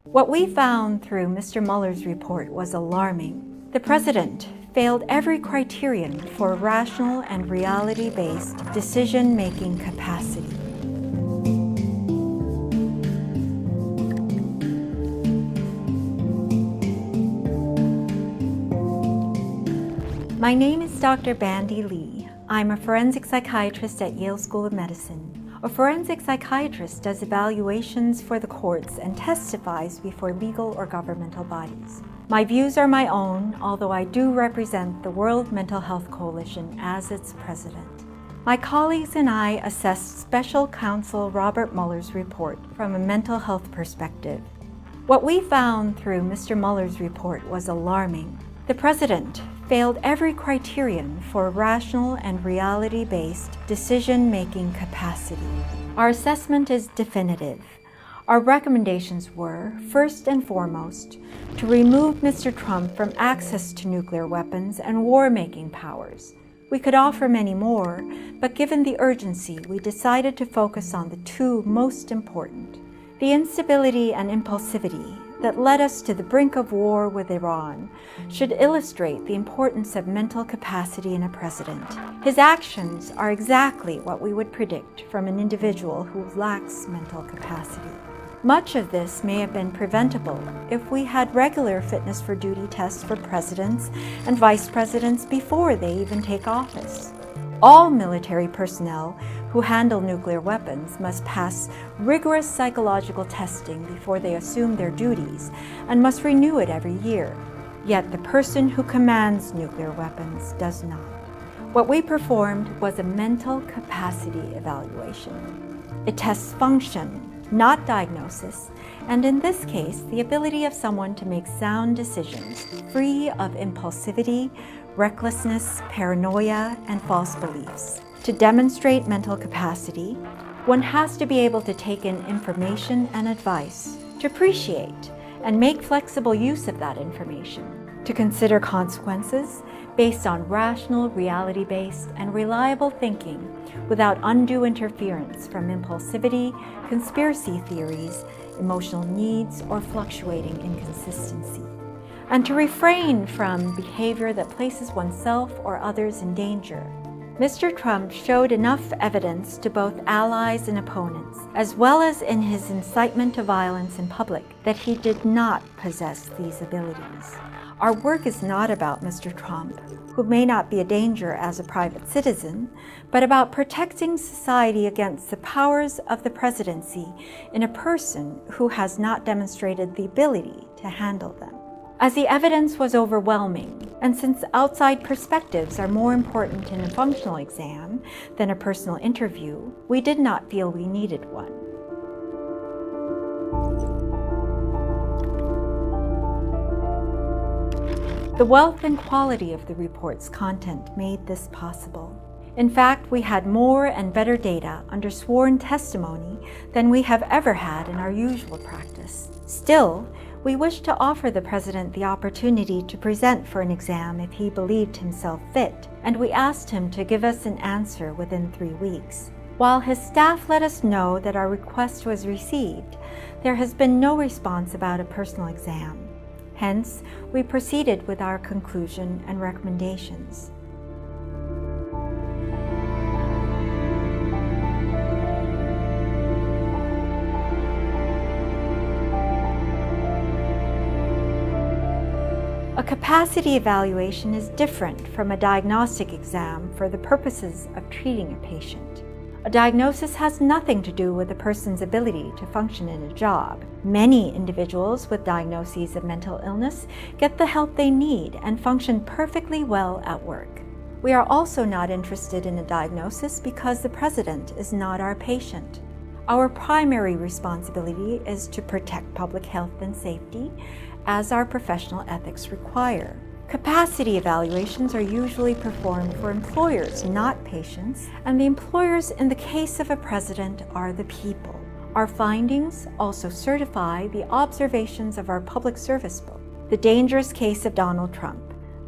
What we found through Mr. Mueller's report was alarming. The president failed every criterion for rational and reality-based decision-making capacity. My name is Dr. Bandy Lee. I'm a forensic psychiatrist at Yale School of Medicine. A forensic psychiatrist does evaluations for the courts and testifies before legal or governmental bodies. My views are my own, although I do represent the World Mental Health Coalition as its president. My colleagues and I assessed Special Counsel Robert Mueller's report from a mental health perspective. What we found through Mr. Mueller's report was alarming. The president failed every criterion for rational and reality-based decision-making capacity. Our assessment is definitive. Our recommendations were, first and foremost, to remove Mr. Trump from access to nuclear weapons and war-making powers. We could offer many more, but given the urgency, we decided to focus on the two most important: the instability and impulsivity that led us to the brink of war with Iran should illustrate the importance of mental capacity in a president. His actions are exactly what we would predict from an individual who lacks mental capacity. Much of this may have been preventable if we had regular fitness for duty tests for presidents and vice presidents before they even take office. All military personnel who handle nuclear weapons must pass rigorous psychological testing before they assume their duties and must renew it every year. Yet the person who commands nuclear weapons does not. What we performed was a mental capacity evaluation. It tests function, not diagnosis, and in this case, the ability of someone to make sound decisions free of impulsivity, recklessness, paranoia, and false beliefs. To demonstrate mental capacity, one has to be able to take in information and advice, to appreciate and make flexible use of that information, to consider consequences based on rational, reality-based, and reliable thinking without undue interference from impulsivity, conspiracy theories, emotional needs, or fluctuating inconsistency, and to refrain from behavior that places oneself or others in danger. Mr. Trump showed enough evidence to both allies and opponents, as well as in his incitement to violence in public, that he did not possess these abilities. Our work is not about Mr. Trump, who may not be a danger as a private citizen, but about protecting society against the powers of the presidency in a person who has not demonstrated the ability to handle them. As the evidence was overwhelming, and since outside perspectives are more important in a functional exam than a personal interview, we did not feel we needed one. The wealth and quality of the report's content made this possible. In fact, we had more and better data under sworn testimony than we have ever had in our usual practice. Still, we wished to offer the President the opportunity to present for an exam if he believed himself fit, and we asked him to give us an answer within 3 weeks. While his staff let us know that our request was received, there has been no response about a personal exam. Hence, we proceeded with our conclusion and recommendations. A capacity evaluation is different from a diagnostic exam for the purposes of treating a patient. A diagnosis has nothing to do with a person's ability to function in a job. Many individuals with diagnoses of mental illness get the help they need and function perfectly well at work. We are also not interested in a diagnosis because the President is not our patient. Our primary responsibility is to protect public health and safety, as our professional ethics require. Capacity evaluations are usually performed for employers, not patients, and the employers in the case of a president are the people. Our findings also certify the observations of our public service book, The Dangerous Case of Donald Trump.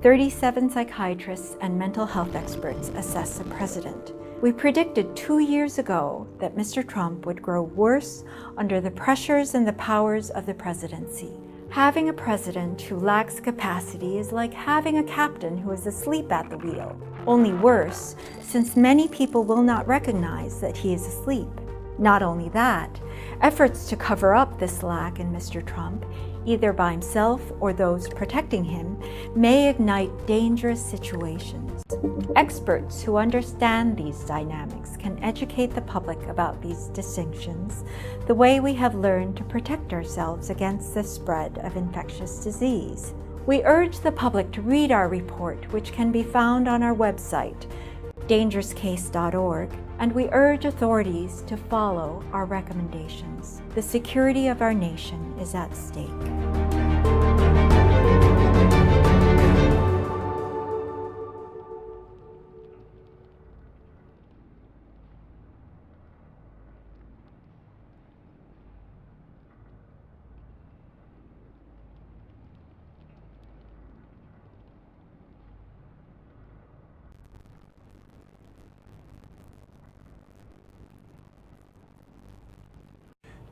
37 psychiatrists and mental health experts assess the president. We predicted 2 years ago that Mr. Trump would grow worse under the pressures and the powers of the presidency. Having a president who lacks capacity is like having a captain who is asleep at the wheel, only worse, since many people will not recognize that he is asleep. Not only that, efforts to cover up this lack in Mr. Trump, either by himself or those protecting him, may ignite dangerous situations. Experts who understand these dynamics can educate the public about these distinctions, the way we have learned to protect ourselves against the spread of infectious disease. We urge the public to read our report, which can be found on our website, dangerouscase.org, and we urge authorities to follow our recommendations. The security of our nation is at stake.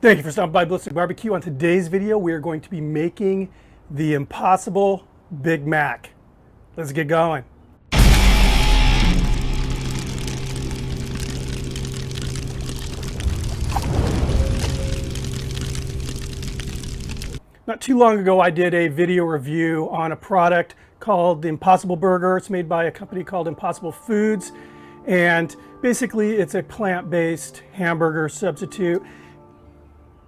Thank you for stopping by Ballistic Barbecue. On today's video, we are going to be making the Impossible Big Mac. Let's get going. Not too long ago, I did a video review on a product called the Impossible Burger. It's made by a company called Impossible Foods, and basically it's a plant-based hamburger substitute.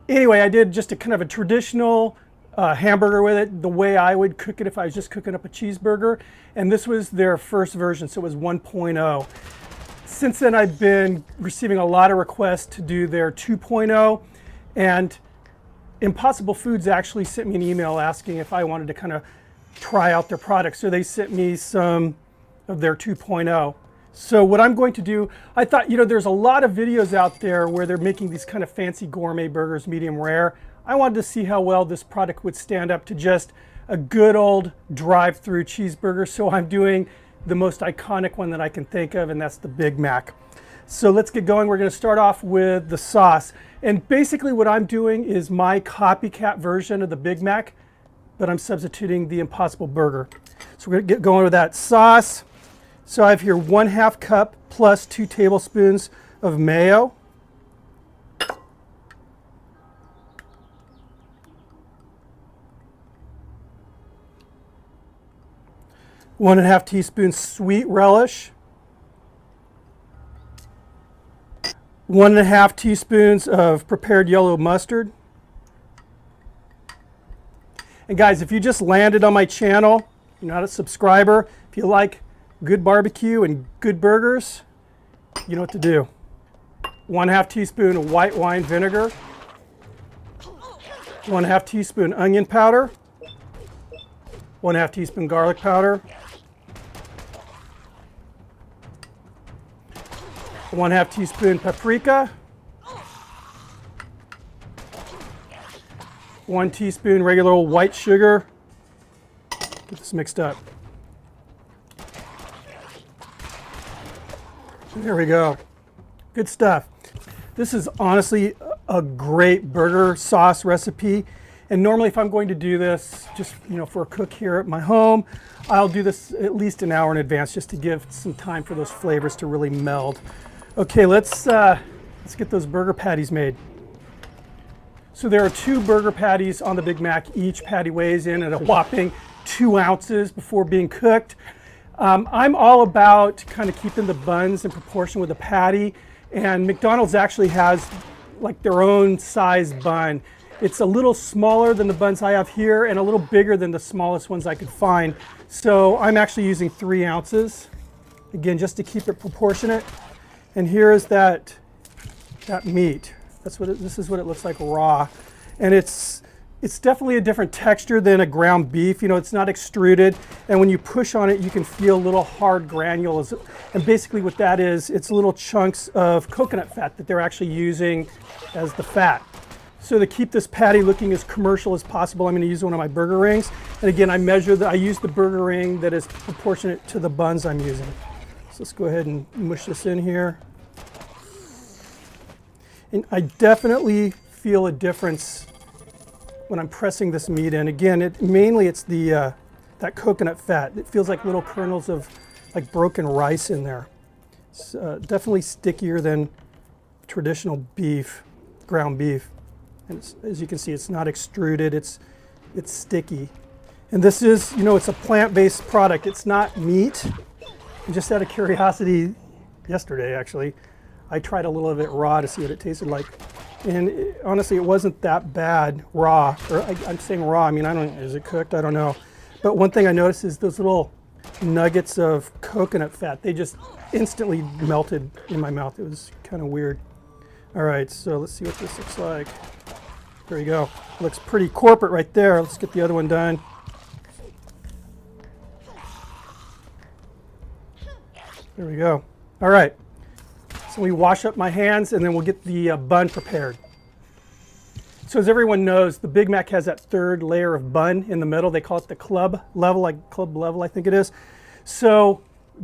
Anyway, I did just a kind of a traditional hamburger with it, the way I would cook it if I was just cooking up a cheeseburger. And this was their first version, so it was 1.0. Since then, I've been receiving a lot of requests to do their 2.0. And Impossible Foods actually sent me an email asking if I wanted to kind of try out their product. So they sent me some of their 2.0. So what I'm going to do, I thought, there's a lot of videos out there where they're making these kind of fancy gourmet burgers, medium rare. I wanted to see how well this product would stand up to just a good old drive-through cheeseburger. So I'm doing the most iconic one that I can think of, and that's the Big Mac. So let's get going. We're going to start off with the sauce. And basically what I'm doing is my copycat version of the Big Mac, but I'm substituting the Impossible Burger. So we're going to get going with that sauce. So I have here 1/2 cup plus 2 tablespoons of mayo. One and a half teaspoons sweet relish. 1.5 teaspoons of prepared yellow mustard. And guys, if you just landed on my channel, you're not a subscriber, if you like good barbecue and good burgers, you know what to do. 1/2 teaspoon of white wine vinegar. 1/2 teaspoon onion powder. 1/2 teaspoon garlic powder. 1/2 teaspoon paprika, 1 teaspoon regular old white sugar. Get this mixed up. There we go. Good stuff. This is honestly a great burger sauce recipe. And normally if I'm going to do this just, for a cook here at my home, I'll do this at least an hour in advance just to give some time for those flavors to really meld. Okay, let's get those burger patties made. So there are 2 burger patties on the Big Mac. Each patty weighs in at a whopping 2 ounces before being cooked. I'm all about kind of keeping the buns in proportion with the patty, and McDonald's actually has like their own size bun. It's a little smaller than the buns I have here and a little bigger than the smallest ones I could find. So I'm actually using 3 ounces, again, just to keep it proportionate. And here is that meat. This is what it looks like raw. And it's definitely a different texture than a ground beef. It's not extruded, and when you push on it, you can feel little hard granules. And basically what that is, it's little chunks of coconut fat that they're actually using as the fat. So to keep this patty looking as commercial as possible, I'm going to use one of my burger rings. And again, I use the burger ring that is proportionate to the buns I'm using. So let's go ahead and mush this in here. And I definitely feel a difference when I'm pressing this meat in. Again, mainly it's that coconut fat. It feels like little kernels of like broken rice in there. It's definitely stickier than traditional beef, ground beef. And as you can see, it's not extruded, it's sticky. And this is, it's a plant-based product. It's not meat. And just out of curiosity, yesterday actually, I tried a little of it raw to see what it tasted like. And honestly, it wasn't that bad raw. Or I'm saying raw, is it cooked? I don't know. But one thing I noticed is those little nuggets of coconut fat, they just instantly melted in my mouth. It was kind of weird. All right, so let's see what this looks like. There you go. Looks pretty corporate right there. Let's get the other one done. There we go. All right. So we wash up my hands and then we'll get the bun prepared. So as everyone knows, the Big Mac has that 3rd layer of bun in the middle. They call it the club level, I think it is. So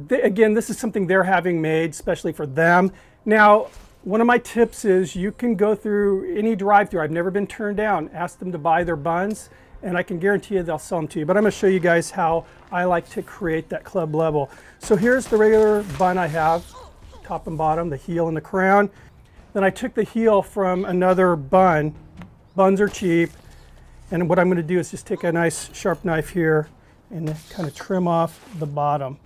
again, this is something they're having made especially for them. Now, one of my tips is you can go through any drive-thru. I've never been turned down. Ask them to buy their buns, and I can guarantee you they'll sell them to you. But I'm going to show you guys how I like to create that club level. So here's the regular bun I have, top and bottom, the heel and the crown. Then I took the heel from another bun. Buns are cheap. And what I'm going to do is just take a nice sharp knife here and kind of trim off the bottom.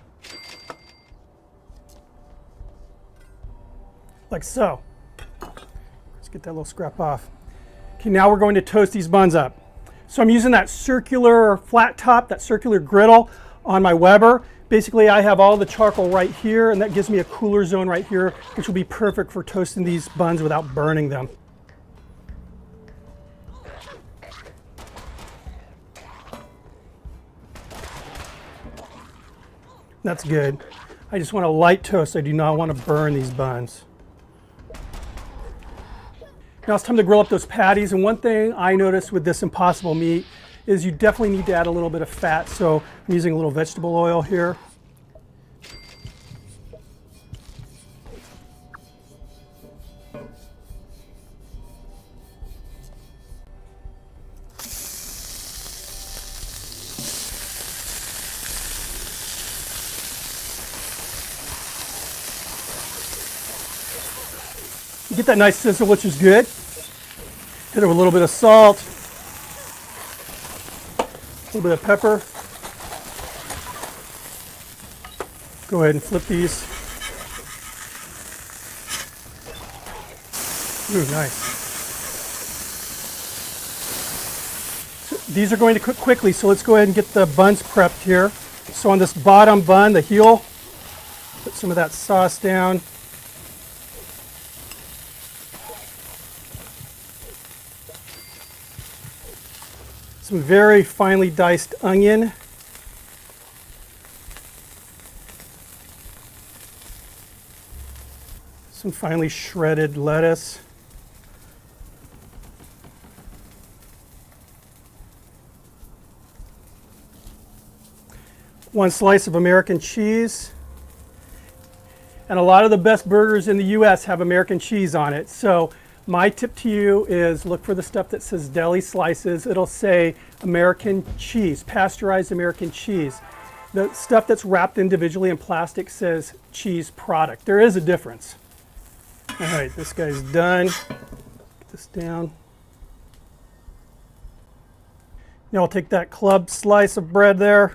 Like so. Let's get that little scrap off. Okay, now we're going to toast these buns up. So I'm using that circular flat top, that circular griddle on my Weber. Basically, I have all the charcoal right here, and that gives me a cooler zone right here, which will be perfect for toasting these buns without burning them. That's good. I just want a light toast. I do not want to burn these buns. Now it's time to grill up those patties, and one thing I noticed with this Impossible meat is you definitely need to add a little bit of fat, so I'm using a little vegetable oil here. Get that nice sizzle, which is good. Hit it with a little bit of salt, a little bit of pepper. Go ahead and flip these. Ooh, nice. So these are going to cook quickly, so let's go ahead and get the buns prepped here. So on this bottom bun, the heel, put some of that sauce down. Some very finely diced onion. Some finely shredded lettuce. One slice of American cheese. And a lot of the best burgers in the US have American cheese on it. So my tip to you is look for the stuff that says deli slices. It'll say American cheese, pasteurized American cheese. The stuff that's wrapped individually in plastic says cheese product. There is a difference. All right, this guy's done. Get this down. Now I'll take that club slice of bread there.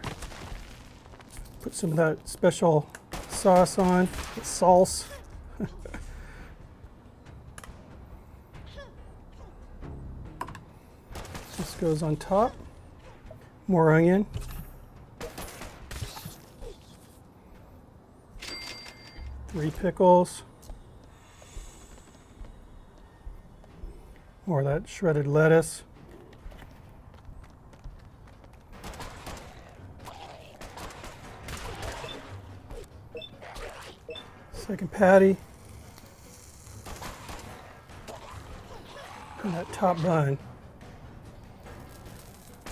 Put some of that special sauce on, sauce. This goes on top. More onion. Three pickles. More of that shredded lettuce. Second patty. And that top bun.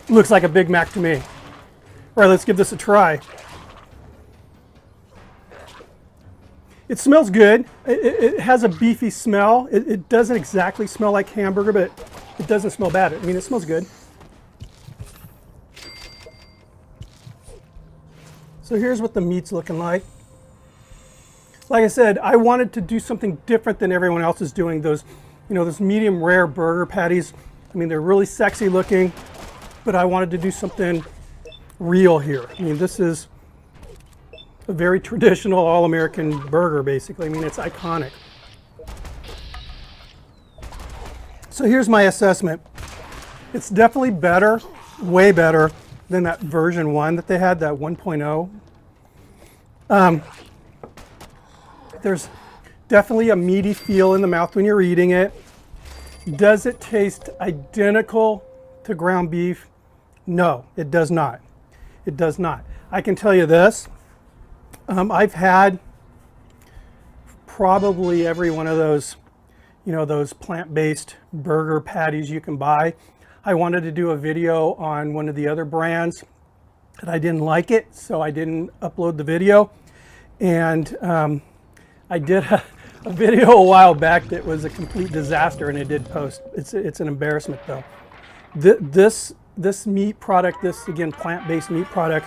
Looks like a Big Mac to me. All right, let's give this a try. It smells good. It has a beefy smell. It doesn't exactly smell like hamburger, but it doesn't smell bad. I mean, it smells good. So here's what the meat's looking like. Like I said, I wanted to do something different than everyone else is doing. Those, those medium rare burger patties. I mean, they're really sexy looking, but I wanted to do something real here. I mean, this is a very traditional all-American burger, basically. I mean, it's iconic. So here's my assessment. It's definitely better, way better than that version 1 that they had, that 1.0. There's definitely a meaty feel in the mouth when you're eating it. Does it taste identical to ground beef? No, it does not. It does not. I can tell you this. I've had probably every one of those, those plant-based burger patties you can buy. I wanted to do a video on one of the other brands, and I didn't like it, so I didn't upload the video. And I did a video a while back that was a complete disaster, and it did post. It's an embarrassment though. This meat product, this again plant-based meat product,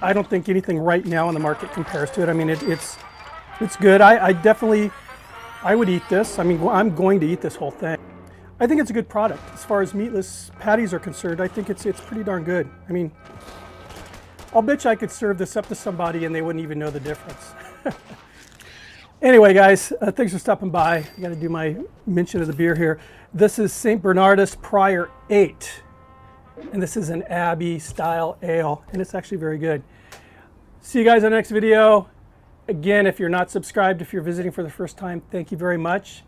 I don't think anything right now on the market compares to it. I mean, it's good. I would eat this. I mean, I'm going to eat this whole thing. I think it's a good product. As far as meatless patties are concerned, I think it's pretty darn good. I mean, I'll bet you I could serve this up to somebody and they wouldn't even know the difference. Anyway, guys, thanks for stopping by. I got to do my mention of the beer here. This is St. Bernardus Prior 8, and this is an Abbey style ale, and it's actually very good. See you guys on the next video. Again, if you're not subscribed, if you're visiting for the first time, thank you very much.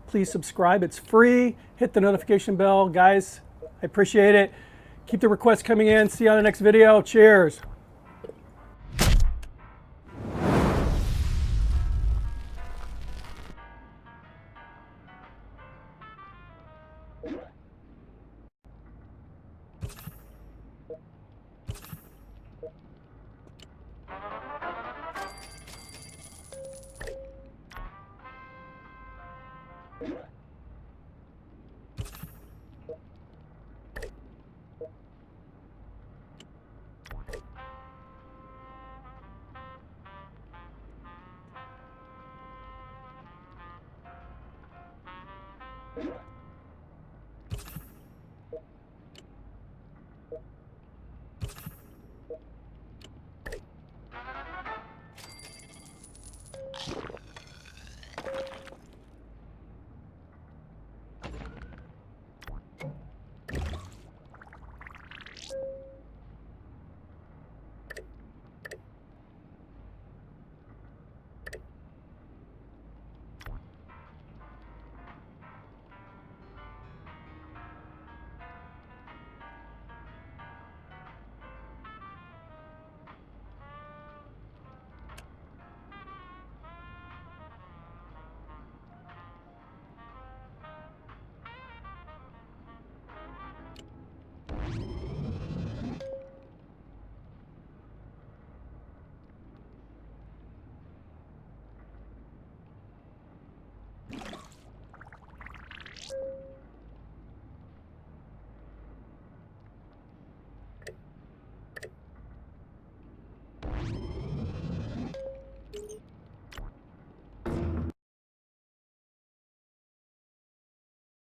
Please subscribe. It's free. Hit the notification bell, guys. I appreciate it. Keep the requests coming in. See you on the next video. Cheers.